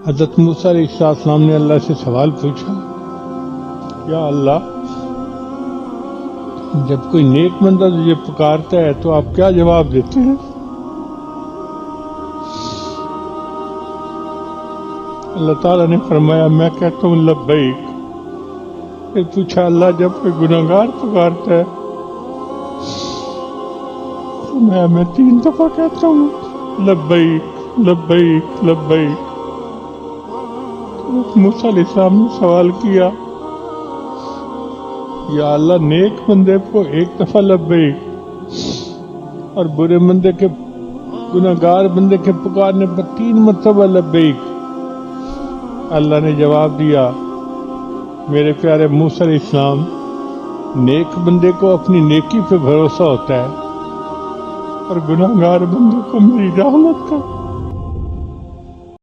हज़रत मूसा अलैहिस्सलाम ने अल्लाह से सवाल पूछा, या अल्लाह, जब कोई नेक बंदा तुझे पुकारता है तो आप क्या जवाब देते हैं? अल्लाह ताला ने फरमाया, मैं कहता हूँ लब्बैक। फिर पूछा, अल्लाह, जब कोई गुनाहगार पुकारता है तो मैं 3 दफा कहता हूँ लब्बैक लब्बैक लब्बैक। मूसा अलैहिस्सलाम ने सवाल किया, या अल्लाह, नेक बंदे को 1 दफा लब्बैक और बुरे बंदे के, गुनाहगार बंदे के पुकारने पर 3 मरतबा लब्बैक। अल्लाह ने जवाब दिया, मेरे प्यारे मूसा अलैहिस्सलाम, नेक बंदे को अपनी नेकी पे भरोसा होता है और गुनाहगार बंदे को मेरी रहमत का।